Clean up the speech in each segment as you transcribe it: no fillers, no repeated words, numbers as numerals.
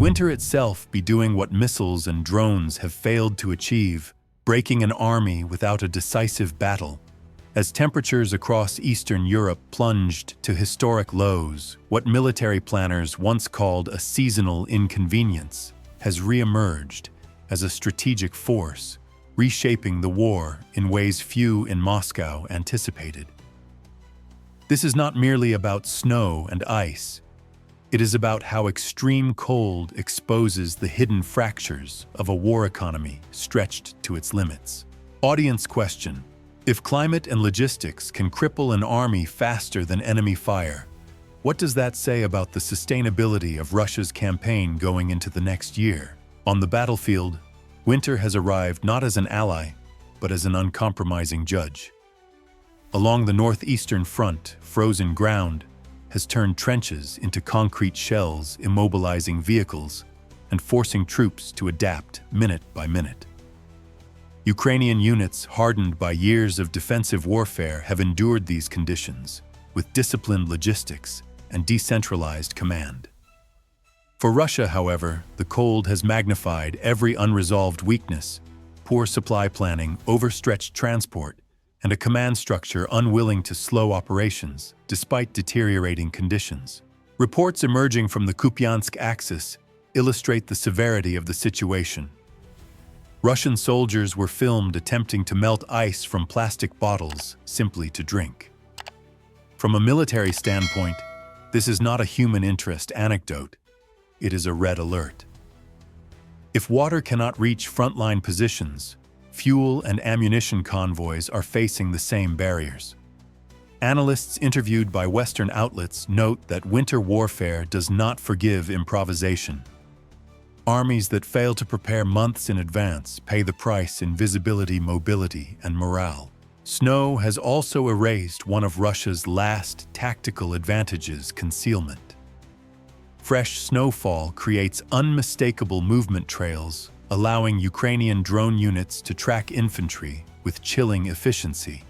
winter itself be doing what missiles and drones have failed to achieve, breaking an army without a decisive battle? As temperatures across Eastern Europe plunged to historic lows, what military planners once called a seasonal inconvenience has re-emerged as a strategic force, reshaping the war in ways few in Moscow anticipated. This is not merely about snow and ice. It is about how extreme cold exposes the hidden fractures of a war economy stretched to its limits. Audience question: if climate and logistics can cripple an army faster than enemy fire, what does that say about the sustainability of Russia's campaign going into the next year? On the battlefield, winter has arrived not as an ally, but as an uncompromising judge. Along the northeastern front, frozen ground has turned trenches into concrete shells, immobilizing vehicles and forcing troops to adapt minute by minute. Ukrainian units hardened by years of defensive warfare have endured these conditions with disciplined logistics and decentralized command. For Russia, however, the cold has magnified every unresolved weakness: poor supply planning, overstretched transport, and a command structure unwilling to slow operations despite deteriorating conditions. Reports emerging from the Kupiansk axis illustrate the severity of the situation. Russian soldiers were filmed attempting to melt ice from plastic bottles simply to drink. From a military standpoint, this is not a human interest anecdote. It is a red alert. If water cannot reach frontline positions, fuel and ammunition convoys are facing the same barriers. Analysts interviewed by Western outlets note that winter warfare does not forgive improvisation. Armies that fail to prepare months in advance pay the price in visibility, mobility, and morale. Snow has also erased one of Russia's last tactical advantages: concealment. Fresh snowfall creates unmistakable movement trails, allowing Ukrainian drone units to track infantry with chilling efficiency.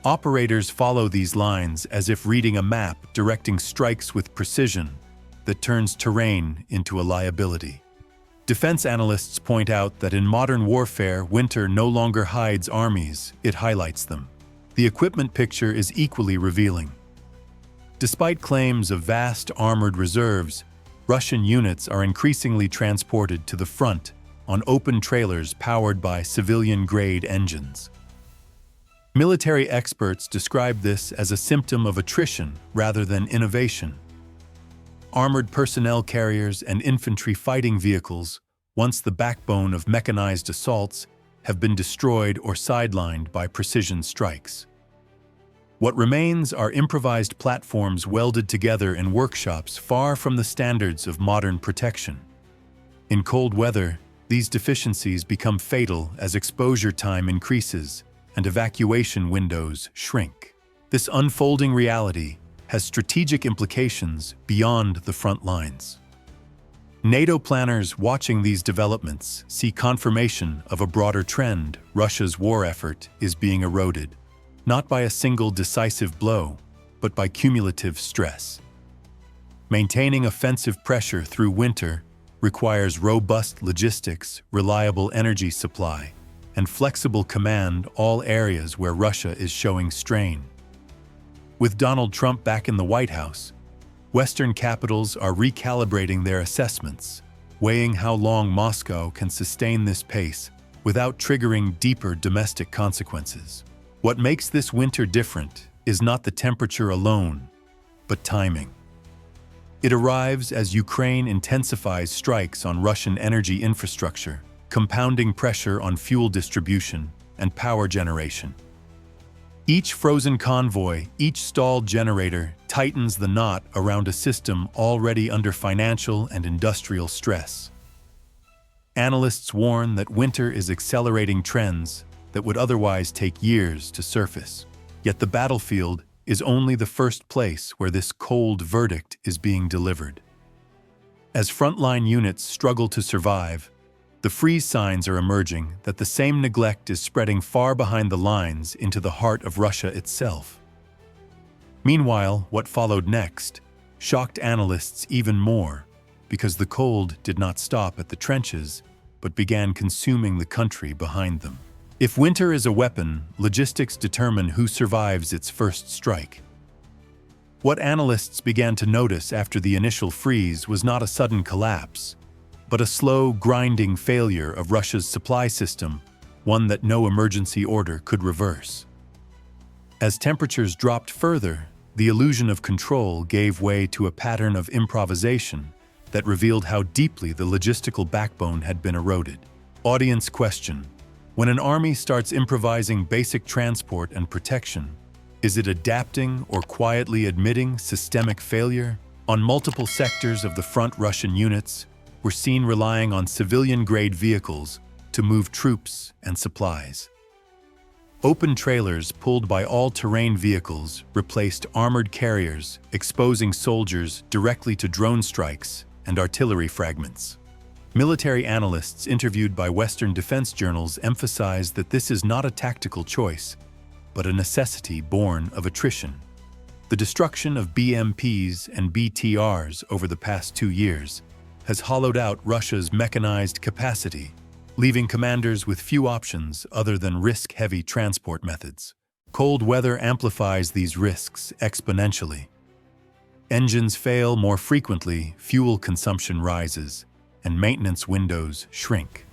Operators follow these lines as if reading a map, directing strikes with precision that turns terrain into a liability. Defense analysts point out that in modern warfare, winter no longer hides armies, it highlights them. The equipment picture is equally revealing. Despite claims of vast armored reserves, Russian units are increasingly transported to the front on open trailers powered by civilian-grade engines. Military experts describe this as a symptom of attrition rather than innovation. Armored personnel carriers and infantry fighting vehicles, once the backbone of mechanized assaults, have been destroyed or sidelined by precision strikes. What remains are improvised platforms welded together in workshops far from the standards of modern protection. In cold weather, these deficiencies become fatal as exposure time increases and evacuation windows shrink. This unfolding reality has strategic implications beyond the front lines. NATO planners watching these developments see confirmation of a broader trend: Russia's war effort is being eroded, not by a single decisive blow, but by cumulative stress. Maintaining offensive pressure through winter requires robust logistics, reliable energy supply, and flexible command, all areas where Russia is showing strain. With Donald Trump back in the White House, Western capitals are recalibrating their assessments, weighing how long Moscow can sustain this pace without triggering deeper domestic consequences. What makes this winter different is not the temperature alone, but timing. It arrives as Ukraine intensifies strikes on Russian energy infrastructure, compounding pressure on fuel distribution and power generation. Each frozen convoy, each stalled generator, tightens the knot around a system already under financial and industrial stress. Analysts warn that winter is accelerating trends that would otherwise take years to surface. Yet the battlefield is only the first place where this cold verdict is being delivered. As frontline units struggle to survive, the freeze signs are emerging that the same neglect is spreading far behind the lines into the heart of Russia itself. Meanwhile, what followed next shocked analysts even more. because the cold did not stop at the trenches, but began consuming the country behind them. If winter is a weapon, logistics determine who survives its first strike. What analysts began to notice after the initial freeze was not a sudden collapse, but a slow, grinding failure of Russia's supply system, one that no emergency order could reverse. As temperatures dropped further, the illusion of control gave way to a pattern of improvisation that revealed how deeply the logistical backbone had been eroded. Audience question: when an army starts improvising basic transport and protection, is it adapting or quietly admitting systemic failure? On multiple sectors of the front, Russian units were seen relying on civilian-grade vehicles to move troops and supplies. Open trailers pulled by all-terrain vehicles replaced armored carriers, exposing soldiers directly to drone strikes and artillery fragments. Military analysts interviewed by Western defense journals emphasized that this is not a tactical choice, but a necessity born of attrition. The destruction of BMPs and BTRs over the past 2 years has hollowed out Russia's mechanized capacity, leaving commanders with few options other than risk-heavy transport methods. Cold weather amplifies these risks exponentially. Engines fail more frequently, fuel consumption rises, and maintenance windows shrink.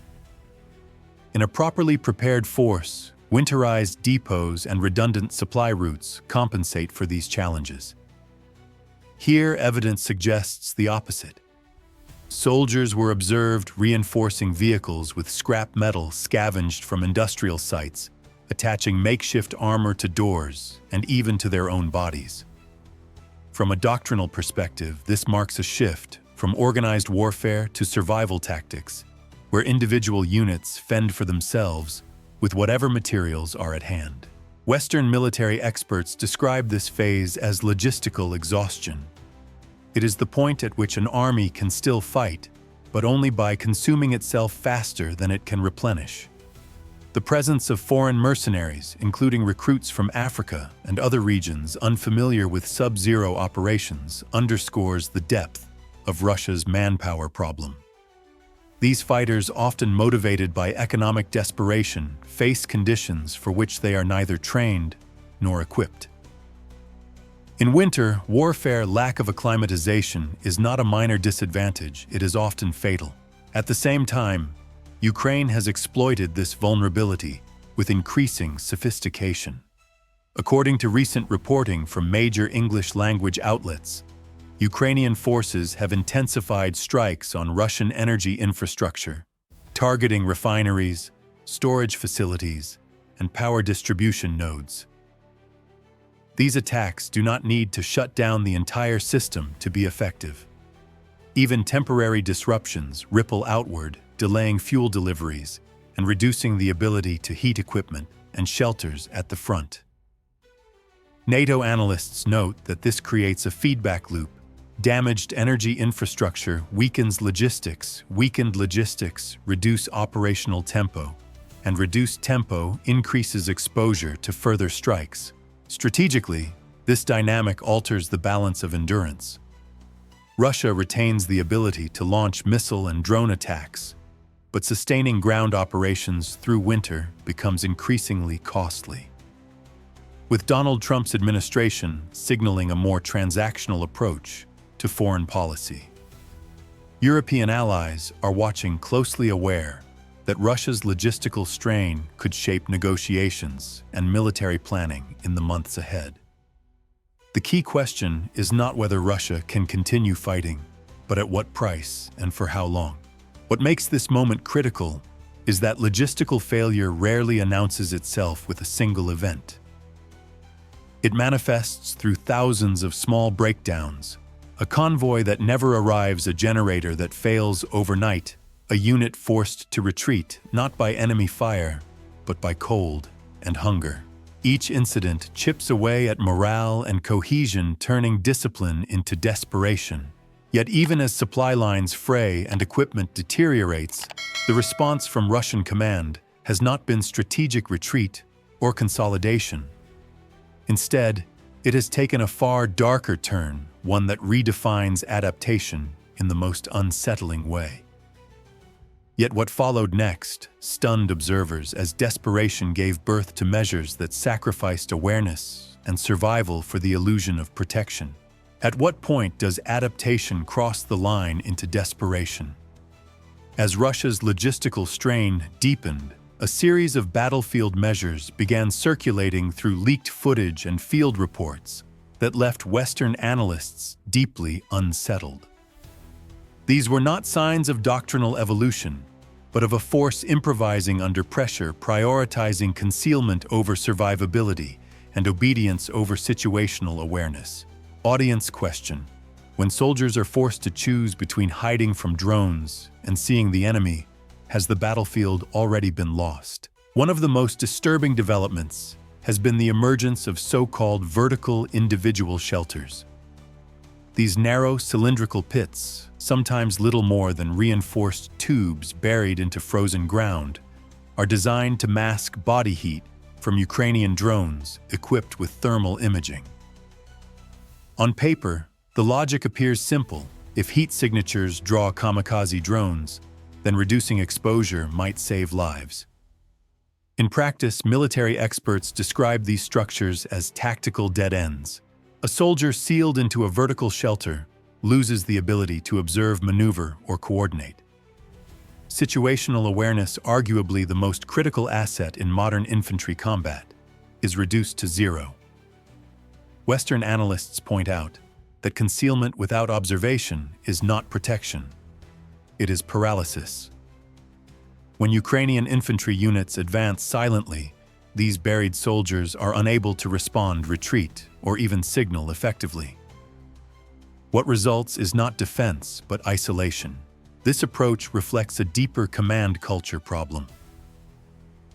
In a properly prepared force, winterized depots and redundant supply routes compensate for these challenges. Here, evidence suggests the opposite. Soldiers were observed reinforcing vehicles with scrap metal scavenged from industrial sites, attaching makeshift armor to doors and even to their own bodies. From a doctrinal perspective, this marks a shift from organized warfare to survival tactics, where individual units fend for themselves with whatever materials are at hand. Western military experts describe this phase as logistical exhaustion. It is the point at which an army can still fight, but only by consuming itself faster than it can replenish. The presence of foreign mercenaries, including recruits from Africa and other regions unfamiliar with sub-zero operations, underscores the depth of Russia's manpower problem. These fighters, often motivated by economic desperation, face conditions for which they are neither trained nor equipped. In winter, warfare lack of acclimatization is not a minor disadvantage, it is often fatal. At the same time, Ukraine has exploited this vulnerability with increasing sophistication. According to recent reporting from major English-language outlets, Ukrainian forces have intensified strikes on Russian energy infrastructure, targeting refineries, storage facilities, and power distribution nodes. These attacks do not need to shut down the entire system to be effective. Even temporary disruptions ripple outward, delaying fuel deliveries and reducing the ability to heat equipment and shelters at the front. NATO analysts note that this creates a feedback loop. Damaged energy infrastructure weakens logistics, weakened logistics reduce operational tempo, and reduced tempo increases exposure to further strikes. Strategically, this dynamic alters the balance of endurance. Russia retains the ability to launch missile and drone attacks, but sustaining ground operations through winter becomes increasingly costly. With Donald Trump's administration signaling a more transactional approach to foreign policy, European allies are watching closely, aware that Russia's logistical strain could shape negotiations and military planning in the months ahead. The key question is not whether Russia can continue fighting, but at what price and for how long. What makes this moment critical is that logistical failure rarely announces itself with a single event. It manifests through thousands of small breakdowns, a convoy that never arrives, a generator that fails overnight, a unit forced to retreat not by enemy fire, but by cold and hunger. Each incident chips away at morale and cohesion, turning discipline into desperation. Yet even as supply lines fray and equipment deteriorates, the response from Russian command has not been strategic retreat or consolidation. Instead, it has taken a far darker turn, one that redefines adaptation in the most unsettling way. Yet what followed next stunned observers as desperation gave birth to measures that sacrificed awareness and survival for the illusion of protection. At what point does adaptation cross the line into desperation? As Russia's logistical strain deepened, a series of battlefield measures began circulating through leaked footage and field reports that left Western analysts deeply unsettled. These were not signs of doctrinal evolution, but of a force improvising under pressure, prioritizing concealment over survivability and obedience over situational awareness. Audience question: when soldiers are forced to choose between hiding from drones and seeing the enemy, has the battlefield already been lost? One of the most disturbing developments has been the emergence of so-called vertical individual shelters. These narrow cylindrical pits, sometimes little more than reinforced tubes buried into frozen ground, are designed to mask body heat from Ukrainian drones equipped with thermal imaging. On paper, the logic appears simple. If heat signatures draw kamikaze drones, then reducing exposure might save lives. In practice, military experts describe these structures as tactical dead ends. A soldier sealed into a vertical shelter loses the ability to observe, maneuver, or coordinate. Situational awareness, arguably the most critical asset in modern infantry combat, is reduced to zero. Western analysts point out that concealment without observation is not protection. It is paralysis. When Ukrainian infantry units advance silently, these buried soldiers are unable to respond, retreat, or even signal effectively. What results is not defense, but isolation. This approach reflects a deeper command culture problem.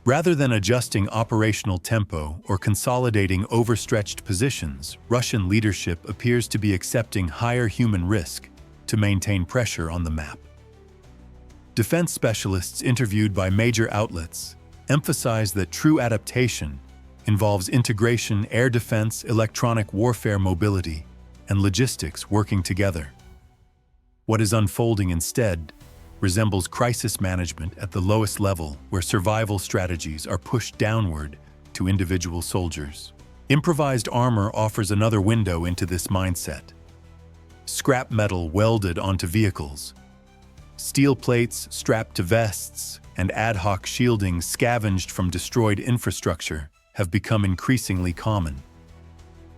Rather than adjusting operational tempo or consolidating overstretched positions, Russian leadership appears to be accepting higher human risk to maintain pressure on the map. Defense specialists interviewed by major outlets emphasize that true adaptation involves integration, air defense, electronic warfare, mobility, and logistics working together. What is unfolding instead resembles crisis management at the lowest level, where survival strategies are pushed downward to individual soldiers. Improvised armor offers another window into this mindset. Scrap metal welded onto vehicles, steel plates strapped to vests, and ad hoc shielding scavenged from destroyed infrastructure have become increasingly common.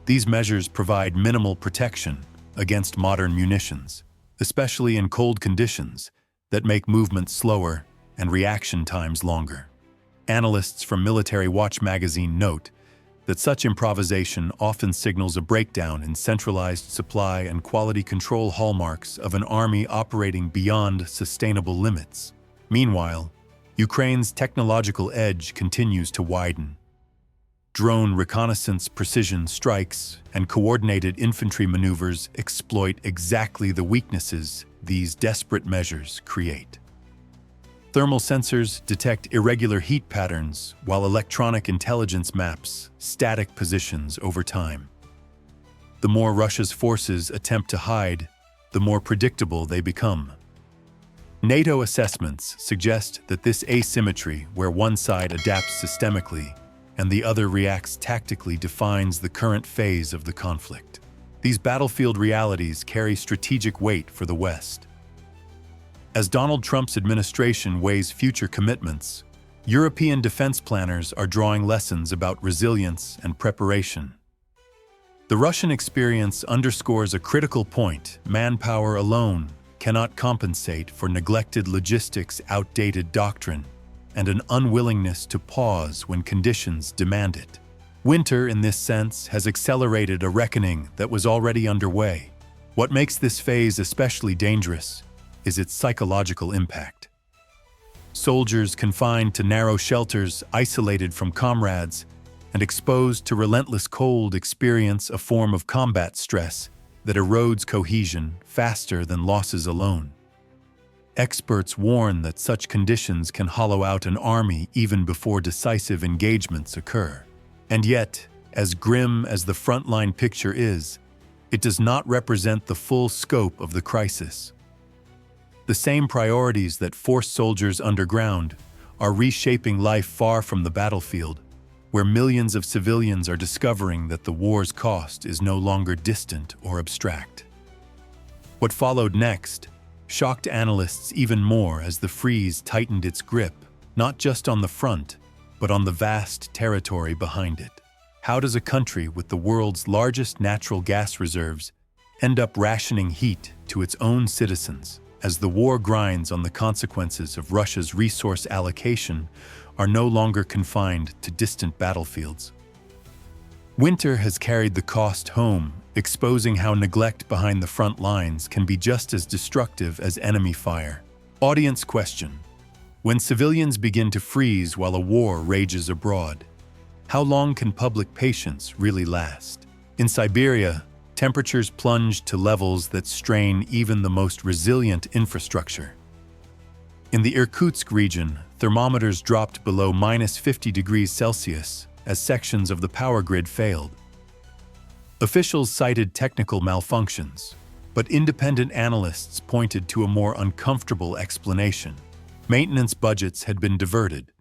These measures provide minimal protection against modern munitions, especially in cold conditions that make movement slower and reaction times longer. Analysts from Military Watch magazine note that such improvisation often signals a breakdown in centralized supply and quality control, hallmarks of an army operating beyond sustainable limits. Meanwhile, Ukraine's technological edge continues to widen. Drone reconnaissance, precision strikes, and coordinated infantry maneuvers exploit exactly the weaknesses these desperate measures create. Thermal sensors detect irregular heat patterns, while electronic intelligence maps static positions over time. The more Russia's forces attempt to hide, the more predictable they become. NATO assessments suggest that this asymmetry, where one side adapts systemically and the other reacts tactically, defines the current phase of the conflict. These battlefield realities carry strategic weight for the West. As Donald Trump's administration weighs future commitments, European defense planners are drawing lessons about resilience and preparation. The Russian experience underscores a critical point: manpower alone cannot compensate for neglected logistics, outdated doctrine, and an unwillingness to pause when conditions demand it. Winter, in this sense, has accelerated a reckoning that was already underway. What makes this phase especially dangerous is its psychological impact. Soldiers confined to narrow shelters, isolated from comrades, and exposed to relentless cold experience a form of combat stress that erodes cohesion faster than losses alone. Experts warn that such conditions can hollow out an army even before decisive engagements occur. And yet, as grim as the frontline picture is, it does not represent the full scope of the crisis. The same priorities that force soldiers underground are reshaping life far from the battlefield, where millions of civilians are discovering that the war's cost is no longer distant or abstract. What followed next shocked analysts even more as the freeze tightened its grip, not just on the front, but on the vast territory behind it. How does a country with the world's largest natural gas reserves end up rationing heat to its own citizens, as the war grinds on the consequences of Russia's resource allocation are no longer confined to distant battlefields? Winter has carried the cost home, exposing how neglect behind the front lines can be just as destructive as enemy fire. Audience question: when civilians begin to freeze while a war rages abroad, how long can public patience really last? In Siberia, temperatures plunge to levels that strain even the most resilient infrastructure. In the Irkutsk region, thermometers dropped below -50 degrees Celsius as sections of the power grid failed. Officials cited technical malfunctions, but independent analysts pointed to a more uncomfortable explanation. Maintenance budgets had been diverted.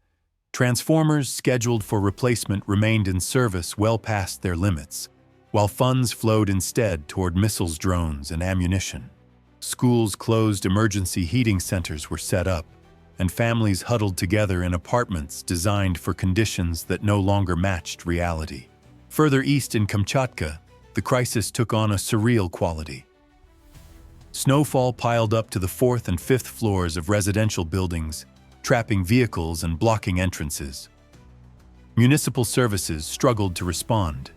Transformers scheduled for replacement remained in service well past their limits, while funds flowed instead toward missiles, drones, and ammunition. Schools closed, emergency heating centers were set up, and families huddled together in apartments designed for conditions that no longer matched reality. Further east in Kamchatka, the crisis took on a surreal quality. Snowfall piled up to the 4th and 5th floors of residential buildings, trapping vehicles and blocking entrances. Municipal services struggled to respond.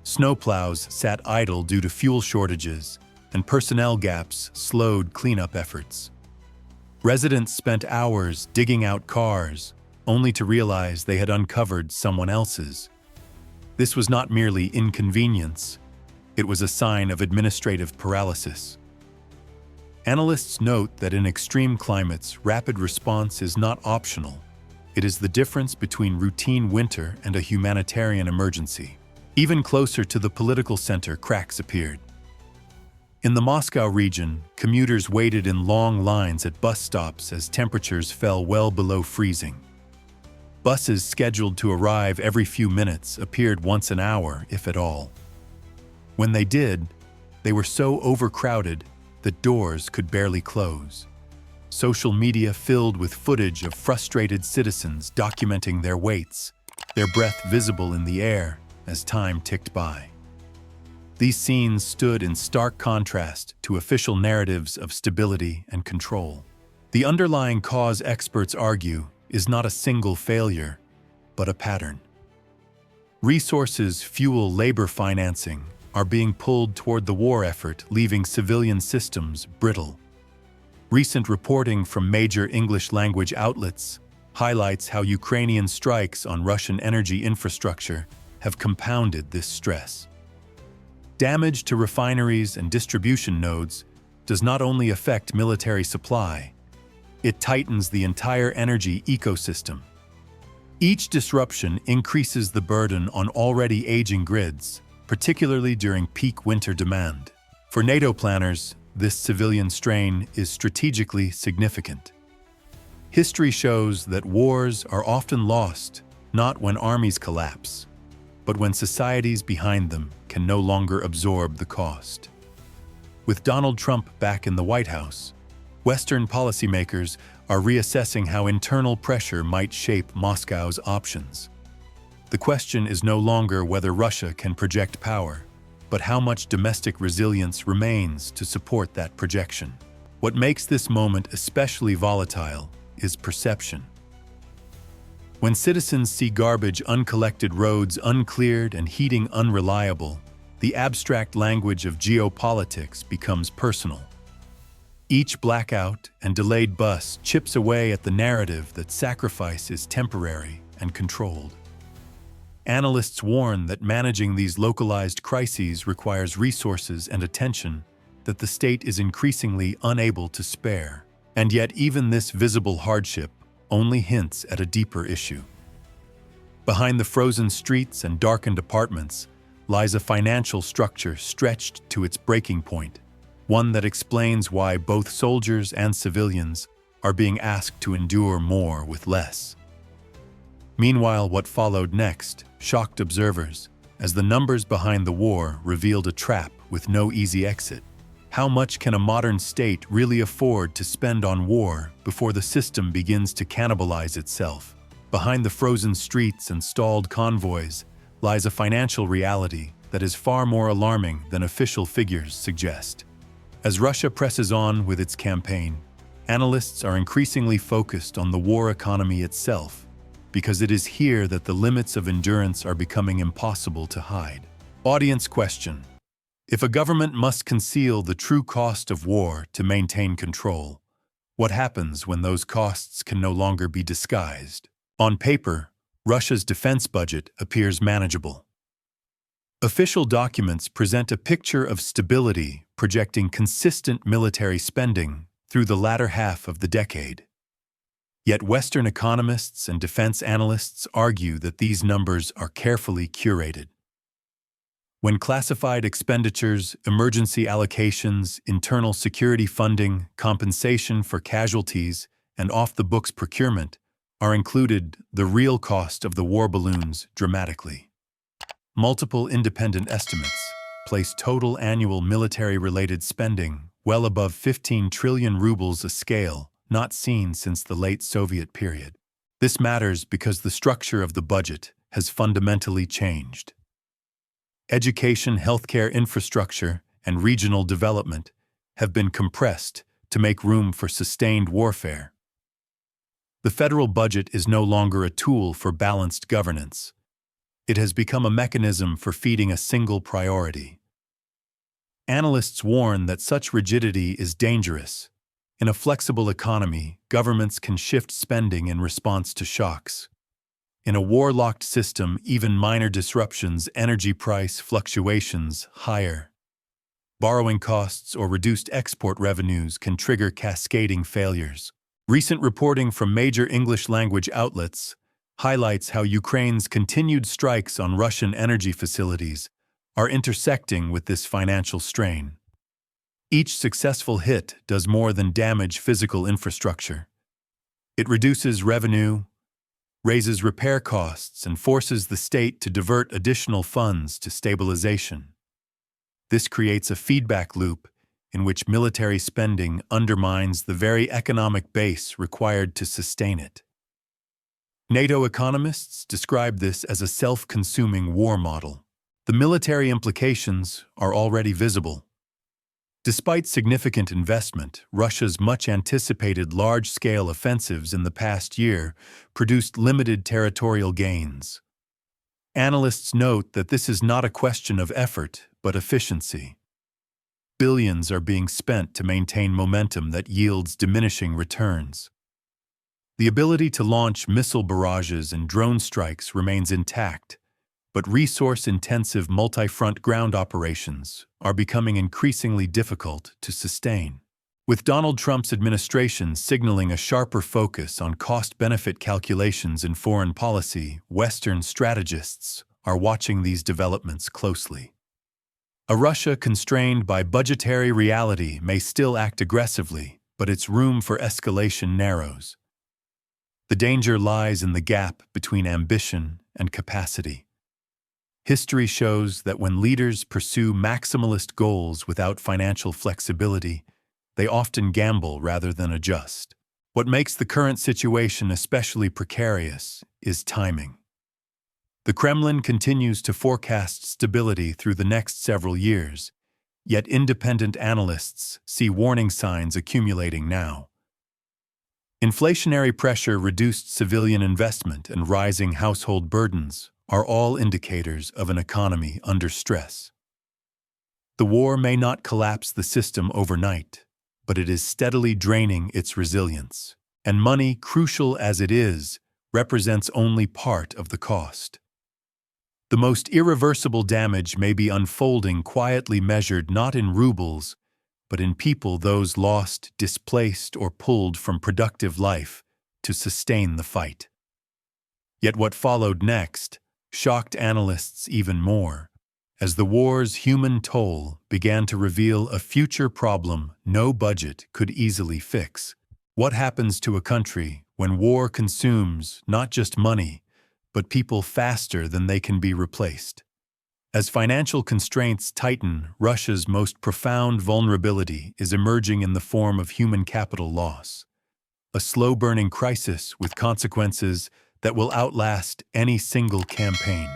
Snowplows sat idle due to fuel shortages, and personnel gaps slowed cleanup efforts. Residents spent hours digging out cars, only to realize they had uncovered someone else's. This was not merely inconvenience, it was a sign of administrative paralysis. Analysts note that in extreme climates, rapid response is not optional. It is the difference between routine winter and a humanitarian emergency. Even closer to the political center, cracks appeared. In the Moscow region, commuters waited in long lines at bus stops as temperatures fell well below freezing. Buses scheduled to arrive every few minutes appeared once an hour, if at all. When they did, they were so overcrowded that doors could barely close. Social media filled with footage of frustrated citizens documenting their waits, their breath visible in the air as time ticked by. These scenes stood in stark contrast to official narratives of stability and control. The underlying cause, experts argue, is not a single failure, but a pattern. Resources fuel labor financing are being pulled toward the war effort, leaving civilian systems brittle. Recent reporting from major English-language outlets highlights how Ukrainian strikes on Russian energy infrastructure have compounded this stress. Damage to refineries and distribution nodes does not only affect military supply, it tightens the entire energy ecosystem. Each disruption increases the burden on already aging grids, particularly during peak winter demand. For NATO planners, this civilian strain is strategically significant. History shows that wars are often lost not when armies collapse, but when societies behind them can no longer absorb the cost. With Donald Trump back in the White House, Western policymakers are reassessing how internal pressure might shape Moscow's options. The question is no longer whether Russia can project power, but how much domestic resilience remains to support that projection. What makes this moment especially volatile is perception. When citizens see garbage uncollected, roads uncleared, and heating unreliable, the abstract language of geopolitics becomes personal. Each blackout and delayed bus chips away at the narrative that sacrifice is temporary and controlled. Analysts warn that managing these localized crises requires resources and attention that the state is increasingly unable to spare. And yet even this visible hardship only hints at a deeper issue. Behind the frozen streets and darkened apartments lies a financial structure stretched to its breaking point. one that explains why both soldiers and civilians are being asked to endure more with less. Meanwhile, what followed next shocked observers, as the numbers behind the war revealed a trap with no easy exit. How much can a modern state really afford to spend on war before the system begins to cannibalize itself? Behind the frozen streets and stalled convoys lies a financial reality that is far more alarming than official figures suggest. As Russia presses on with its campaign, analysts are increasingly focused on the war economy itself, because it is here that the limits of endurance are becoming impossible to hide. Audience question: if a government must conceal the true cost of war to maintain control, what happens when those costs can no longer be disguised? On paper, Russia's defense budget appears manageable. Official documents present a picture of stability, projecting consistent military spending through the latter half of the decade. Yet Western economists and defense analysts argue that these numbers are carefully curated. When classified expenditures, emergency allocations, internal security funding, compensation for casualties, and off-the-books procurement are included, the real cost of the war balloons dramatically. Multiple independent estimates place total annual military-related spending well above 15 trillion rubles, a scale not seen since the late Soviet period. This matters because the structure of the budget has fundamentally changed. Education, healthcare infrastructure, and regional development have been compressed to make room for sustained warfare. The federal budget is no longer a tool for balanced governance. It has become a mechanism for feeding a single priority. Analysts warn that such rigidity is dangerous. In a flexible economy, governments can shift spending in response to shocks. In a war-locked system, even minor disruptions, energy price fluctuations, higher borrowing costs, or reduced export revenues can trigger cascading failures. Recent reporting from major English-language outlets highlights how Ukraine's continued strikes on Russian energy facilities are intersecting with this financial strain. Each successful hit does more than damage physical infrastructure. It reduces revenue, raises repair costs, and forces the state to divert additional funds to stabilization. This creates a feedback loop in which military spending undermines the very economic base required to sustain it. NATO economists describe this as a self-consuming war model. The military implications are already visible. Despite significant investment, Russia's much-anticipated large-scale offensives in the past year produced limited territorial gains. Analysts note that this is not a question of effort, but efficiency. Billions are being spent to maintain momentum that yields diminishing returns. The ability to launch missile barrages and drone strikes remains intact, but resource-intensive multi-front ground operations are becoming increasingly difficult to sustain. With Donald Trump's administration signaling a sharper focus on cost-benefit calculations in foreign policy, Western strategists are watching these developments closely. A Russia constrained by budgetary reality may still act aggressively, but its room for escalation narrows. The danger lies in the gap between ambition and capacity. History shows that when leaders pursue maximalist goals without financial flexibility, they often gamble rather than adjust. What makes the current situation especially precarious is timing. The Kremlin continues to forecast stability through the next several years, yet independent analysts see warning signs accumulating now. Inflationary pressure, reduced civilian investment, and rising household burdens are all indicators of an economy under stress. The war may not collapse the system overnight, but it is steadily draining its resilience. And money, crucial as it is, represents only part of the cost. The most irreversible damage may be unfolding, quietly measured not in rubles, but in people, those lost, displaced, or pulled from productive life to sustain the fight. Yet what followed next shocked analysts even more. as the war's human toll began to reveal a future problem no budget could easily fix. What happens to a country when war consumes not just money, but people faster than they can be replaced? As financial constraints tighten, Russia's most profound vulnerability is emerging in the form of human capital loss, a slow-burning crisis with consequences that will outlast any single campaign.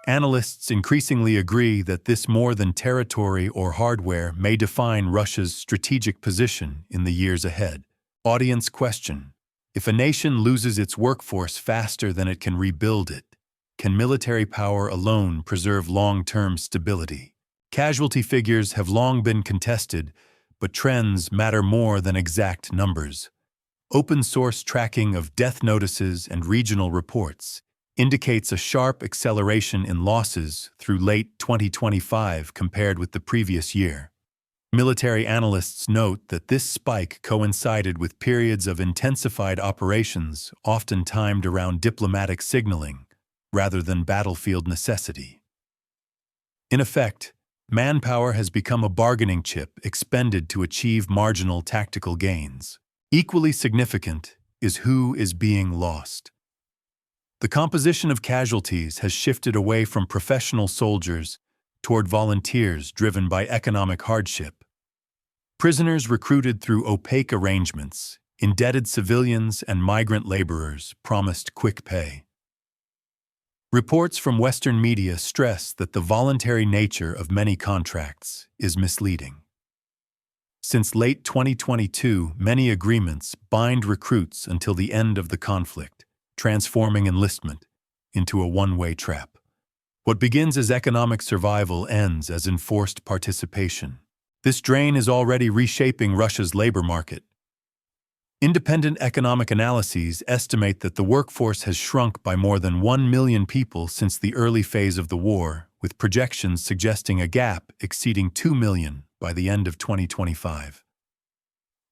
Analysts increasingly agree that this more than territory or hardware may define Russia's strategic position in the years ahead. Audience question: if a nation loses its workforce faster than it can rebuild it, can military power alone preserve long-term stability? Casualty figures have long been contested, but trends matter more than exact numbers. Open-source tracking of death notices and regional reports indicates a sharp acceleration in losses through late 2025 compared with the previous year. Military analysts note that this spike coincided with periods of intensified operations, often timed around diplomatic signaling, rather than battlefield necessity. In effect, manpower has become a bargaining chip expended to achieve marginal tactical gains. Equally significant is who is being lost. The composition of casualties has shifted away from professional soldiers toward volunteers driven by economic hardship. Prisoners recruited through opaque arrangements, indebted civilians and migrant laborers promised quick pay. Reports from Western media stress that the voluntary nature of many contracts is misleading. Since late 2022, many agreements bind recruits until the end of the conflict, transforming enlistment into a one-way trap. What begins as economic survival ends as enforced participation. This drain is already reshaping Russia's labor market. Independent economic analyses estimate that the workforce has shrunk by more than 1 million people since the early phase of the war, with projections suggesting a gap exceeding 2 million by the end of 2025.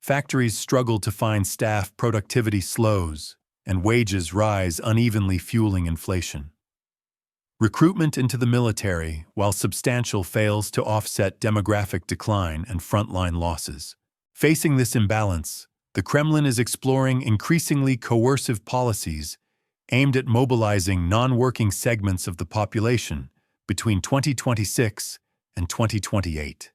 Factories struggle to find staff, productivity slows, and wages rise unevenly, fueling inflation. Recruitment into the military, while substantial, fails to offset demographic decline and frontline losses. Facing this imbalance, the Kremlin is exploring increasingly coercive policies aimed at mobilizing non-working segments of the population between 2026 and 2028.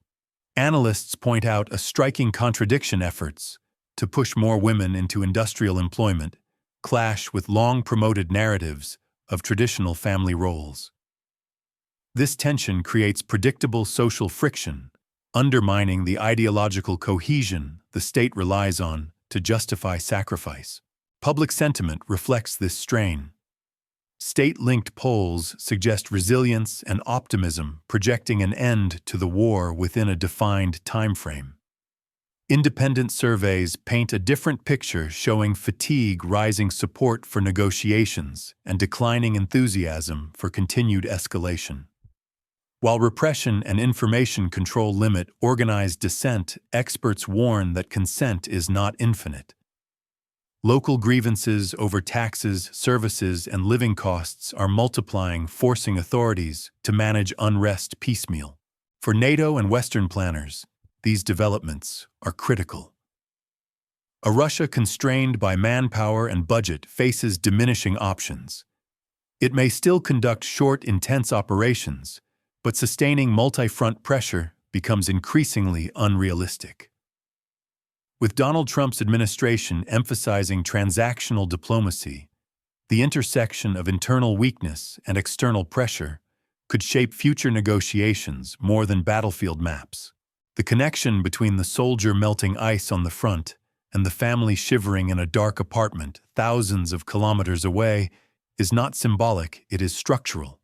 Analysts point out a striking contradiction: efforts to push more women into industrial employment clash with long-promoted narratives of traditional family roles. This tension creates predictable social friction, undermining the ideological cohesion the state relies on to justify sacrifice. Public sentiment reflects this strain. State-linked polls suggest resilience and optimism, projecting an end to the war within a defined timeframe. Independent surveys paint a different picture, showing fatigue, rising support for negotiations, and declining enthusiasm for continued escalation. While repression and information control limit organized dissent, experts warn that consent is not infinite. Local grievances over taxes, services, and living costs are multiplying, forcing authorities to manage unrest piecemeal. For NATO and Western planners, these developments are critical. A Russia constrained by manpower and budget faces diminishing options. It may still conduct short, intense operations, but sustaining multi-front pressure becomes increasingly unrealistic. With Donald Trump's administration emphasizing transactional diplomacy, the intersection of internal weakness and external pressure could shape future negotiations more than battlefield maps. The connection between the soldier melting ice on the front and the family shivering in a dark apartment thousands of kilometers away is not symbolic, it is structural.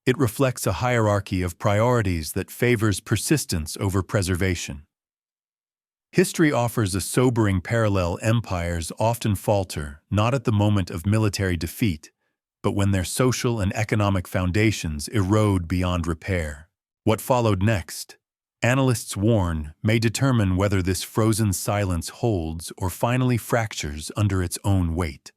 It reflects a hierarchy of priorities that favors persistence over preservation. History offers a sobering parallel: empires often falter not at the moment of military defeat, but when their social and economic foundations erode beyond repair. What followed next, analysts warn, may determine whether this frozen silence holds or finally fractures under its own weight.